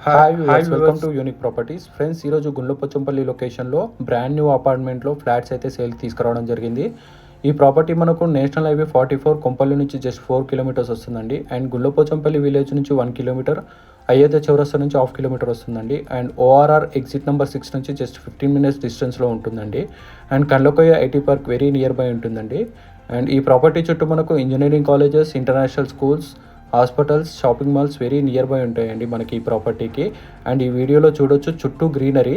Hi viewers, welcome to unique properties. Friends, ఈరోజు గుండ్లపోచంపల్లి లొకేషన్లో brand new అపార్ట్మెంట్లో ఫ్లాట్స్ అయితే సేల్ తీసుకురావడం జరిగింది. ఈ ప్రాపర్టీ మనకు నేషనల్ హైవే 44 కొంపల్లి నుంచి జస్ట్ 4 కిలోమీటర్స్ వస్తుందండి. అండ్ గుండ్లపోచంపల్లి విలేజ్ నుంచి 1 కిలోమీటర్, అయోధ్య చౌరస్తా నుంచి 1/2 కిలోమీటర్ వస్తుందండి. అండ్ ఓఆర్ఆర్ ఎగ్జిట్ నెంబర్ 6 నుంచి జస్ట్ 15 మినిట్స్ డిస్టెన్స్లో ఉంటుందండి. And Kandlakoya IT park very near by ఉంటుందండి. అండ్ ఈ ప్రాపర్టీ చుట్టూ మనకు engineering colleges, international schools, hospitals, shopping malls very near by ఉంటాయండి మనకి ఈ ప్రాపర్టీకి. అండ్ ఈ వీడియోలో చూడొచ్చు చుట్టూ greenery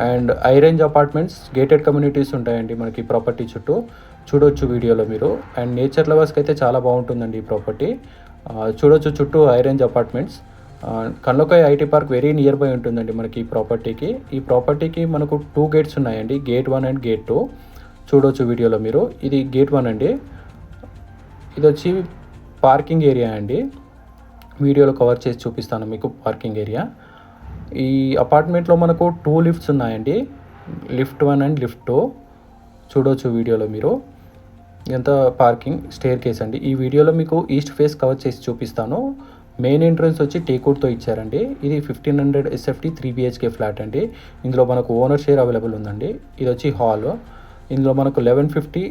and high range apartments, gated communities ఉంటాయండి మనకి ఈ ప్రాపర్టీ చుట్టూ. చూడొచ్చు వీడియోలో మీరు. అండ్ నేచర్ లవర్స్కి అయితే చాలా బాగుంటుందండి ఈ ప్రాపర్టీ. చూడొచ్చు చుట్టూ high range apartments. Kandlakoya IT park very near by ఉంటుందండి మనకి ఈ ప్రాపర్టీకి. ఈ ప్రాపర్టీకి మనకు 2 గేట్స్ ఉన్నాయండి, గేట్ 1 అండ్ గేట్ 2. చూడొచ్చు వీడియోలో మీరు. ఇది గేట్ 1 అండి. ఇది వచ్చి పార్కింగ్ ఏరియా అండి. వీడియోలో కవర్ చేసి చూపిస్తాను మీకు పార్కింగ్ ఏరియా. ఈ అపార్ట్మెంట్లో మనకు 2 లిఫ్ట్స్ ఉన్నాయండి, లిఫ్ట్ 1 అండ్ లిఫ్ట్ 2. చూడవచ్చు వీడియోలో మీరు. ఎంత పార్కింగ్ స్టేర్ కేస్ అండి. ఈ వీడియోలో మీకు ఈస్ట్ ఫేస్ కవర్ చేసి చూపిస్తాను. మెయిన్ ఎంట్రన్స్ వచ్చి టేక్వుడ్తో ఇచ్చారండి. ఇది 1500 SFT 3 BHK ఫ్లాట్ అండి. ఇందులో మనకు ఓనర్ షేర్ అవైలబుల్ ఉందండి. ఇది వచ్చి హాల్. ఇందులో మనకు 1150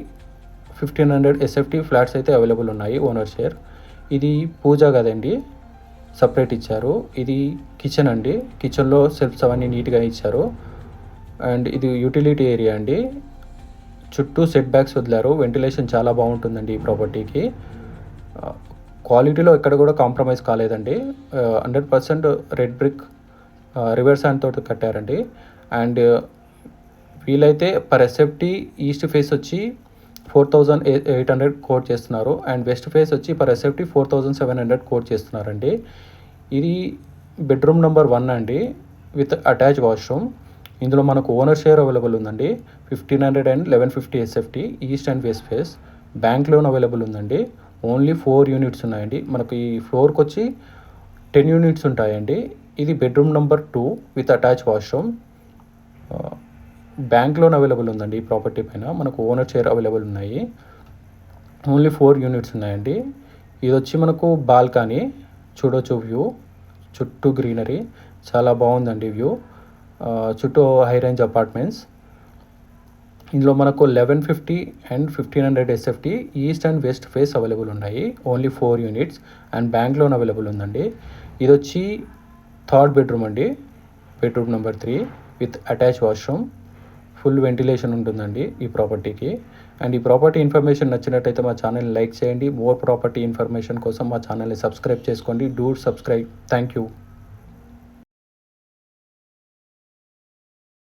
1500 SFT ఫ్లాట్స్ అయితే అవైలబుల్ ఉన్నాయి ఓనర్ షేర్. ఇది పూజా గదండి, సపరేట్ ఇచ్చారు. ఇది కిచెన్ అండి. కిచెన్లో సెల్ఫ్స్ అవన్నీ నీట్గా ఇచ్చారు. అండ్ ఇది యూటిలిటీ ఏరియా అండి. చుట్టూ సెట్ బ్యాక్స్ వదిలారు. వెంటిలేషన్ చాలా బాగుంటుందండి ఈ ప్రాపర్టీకి. క్వాలిటీలో ఎక్కడ కూడా కాంప్రమైజ్ కాలేదండి. 100% రెడ్ బ్రిక్ రివర్స్ హ్యాండ్ తోటి కట్టారండి. అండ్ వీలైతే పర్ SFT ఈస్ట్ ఫేస్ వచ్చి 4800 కోట్ చేస్తున్నారు. అండ్ వెస్ట్ ఫేస్ వచ్చి పర్ SFT 4700 కోట్ చేస్తున్నారండి. ఇది బెడ్రూమ్ నెంబర్ 1 అండి, విత్ అటాచ్ వాష్రూమ్. ఇందులో మనకు ఓనర్ షేర్ అవైలబుల్ ఉందండి. 1500 and 1150 SFT east and west face. Bank loan available ఉందండి. ఓన్లీ 4 యూనిట్స్ ఉన్నాయండి. మనకు ఈ ఫ్లోర్కి వచ్చి 10 యూనిట్స్ ఉంటాయండి. ఇది bedroom number 2 with attach washroom. Bank loan available ఉందండి ఈ ప్రాపర్టీ పైన. మనకు ఓనర్ షేర్ అవైలబుల్ ఉన్నాయి. ఓన్లీ 4 యూనిట్స్ ఉన్నాయండి. ఇది వచ్చి మనకు బాల్కనీ. చూడొచ్చు వ్యూ. చుట్టూ గ్రీనరీ చాలా బాగుందండి వ్యూ. చుట్టూ హై రేంజ్ అపార్ట్మెంట్స్. ఇందులో మనకు 1150 and 1500 SFT east and west face available ఉన్నాయి. Only 4 units and bank loan available ఉందండి. ఇది వచ్చి 3rd బెడ్రూమ్ అండి, bedroom number 3 with attach washroom. Full ventilation ఉంటుందండి ఈ ప్రాపర్టీకి. అండ్ ఈ ప్రాపర్టీ ఇన్ఫర్మేషన్ నచ్చినట్టయితే మా ఛానల్ని లైక్ చేయండి. మోర్ ప్రాపర్టీ ఇన్ఫర్మేషన్ కోసం మా ఛానల్ని సబ్స్క్రైబ్ చేసుకోండి. Do subscribe. Thank you.